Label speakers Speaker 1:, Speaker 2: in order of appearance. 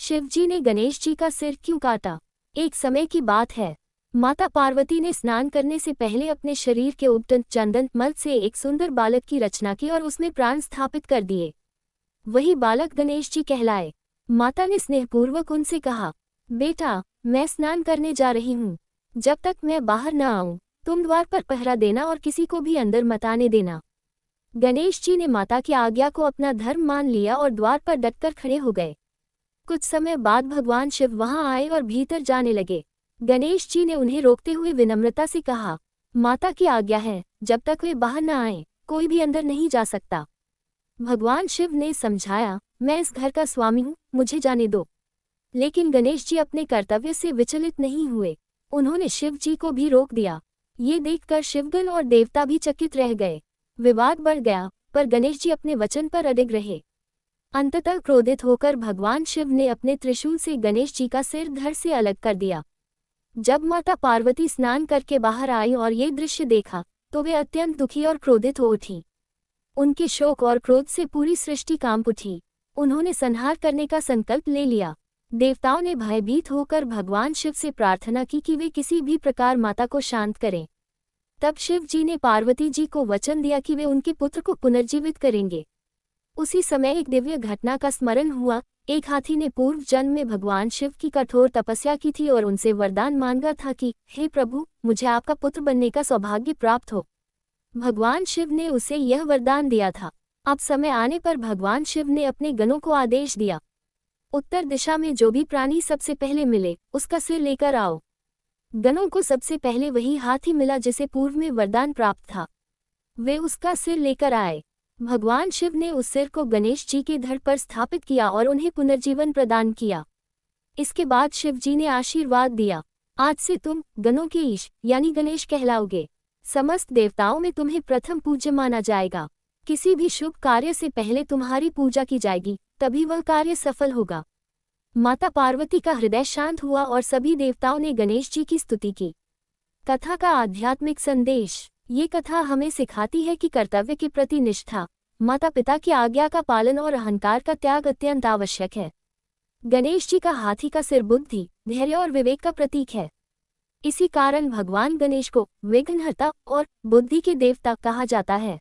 Speaker 1: शिवजी ने गणेश जी का सिर क्यों काटा? एक समय की बात है। माता पार्वती ने स्नान करने से पहले अपने शरीर के उपटन चंदन मल से एक सुंदर बालक की रचना की और उसमें प्राण स्थापित कर दिए। वही बालक गणेश जी कहलाए। माता ने स्नेहपूर्वक उनसे कहा, बेटा, मैं स्नान करने जा रही हूँ। जब तक मैं बाहर न आऊं, तुम द्वार पर पहरा देना और किसी को भी अंदर मत आने देना। गणेश जी ने माता की आज्ञा को अपना धर्म मान लिया और द्वार पर डटकर खड़े हो गए। कुछ समय बाद भगवान शिव वहां आए और भीतर जाने लगे। गणेश जी ने उन्हें रोकते हुए विनम्रता से कहा, माता की आज्ञा है, जब तक वे बाहर न आए, कोई भी अंदर नहीं जा सकता। भगवान शिव ने समझाया, मैं इस घर का स्वामी हूँ, मुझे जाने दो। लेकिन गणेश जी अपने कर्तव्य से विचलित नहीं हुए। उन्होंने शिव जी को भी रोक दिया। ये देखकर शिवगण और देवता भी चकित रह गए। विवाद बढ़ गया, पर गणेश जी अपने वचन पर अडिग रहे। अंततः क्रोधित होकर भगवान शिव ने अपने त्रिशूल से गणेश जी का सिर धड़ से अलग कर दिया। जब माता पार्वती स्नान करके बाहर आई और ये दृश्य देखा, तो वे अत्यंत दुखी और क्रोधित हो उठी। उनके शोक और क्रोध से पूरी सृष्टि कांप उठी। उन्होंने संहार करने का संकल्प ले लिया। देवताओं ने भयभीत होकर भगवान शिव से प्रार्थना की कि वे किसी भी प्रकार माता को शांत करें। तब शिव जी ने पार्वती जी को वचन दिया कि वे उनके पुत्र को पुनर्जीवित करेंगे। उसी समय एक दिव्य घटना का स्मरण हुआ। एक हाथी ने पूर्व जन्म में भगवान शिव की कठोर तपस्या की थी और उनसे वरदान मांगा था कि हे प्रभु, मुझे आपका पुत्र बनने का सौभाग्य प्राप्त हो। भगवान शिव ने उसे यह वरदान दिया था। अब समय आने पर भगवान शिव ने अपने गणों को आदेश दिया, उत्तर दिशा में जो भी प्राणी सबसे पहले मिले, उसका सिर लेकर आओ। गणों को सबसे पहले वही हाथी मिला जिसे पूर्व में वरदान प्राप्त था। वे उसका सिर लेकर आए। भगवान शिव ने उस सिर को गणेश जी के धड़ पर स्थापित किया और उन्हें पुनर्जीवन प्रदान किया। इसके बाद शिव जी ने आशीर्वाद दिया, आज से तुम गणों के ईश यानी गणेश कहलाओगे। समस्त देवताओं में तुम्हें प्रथम पूज्य माना जाएगा। किसी भी शुभ कार्य से पहले तुम्हारी पूजा की जाएगी, तभी वह कार्य सफल होगा। माता पार्वती का हृदय शांत हुआ और सभी देवताओं ने गणेश जी की स्तुति की। कथा का आध्यात्मिक संदेश। ये कथा हमें सिखाती है कि कर्तव्य के प्रति निष्ठा, माता पिता की आज्ञा का पालन और अहंकार का त्याग अत्यंत आवश्यक है। गणेश जी का हाथी का सिर बुद्धि, धैर्य और विवेक का प्रतीक है। इसी कारण भगवान गणेश को विघ्नहर्ता और बुद्धि के देवता कहा जाता है।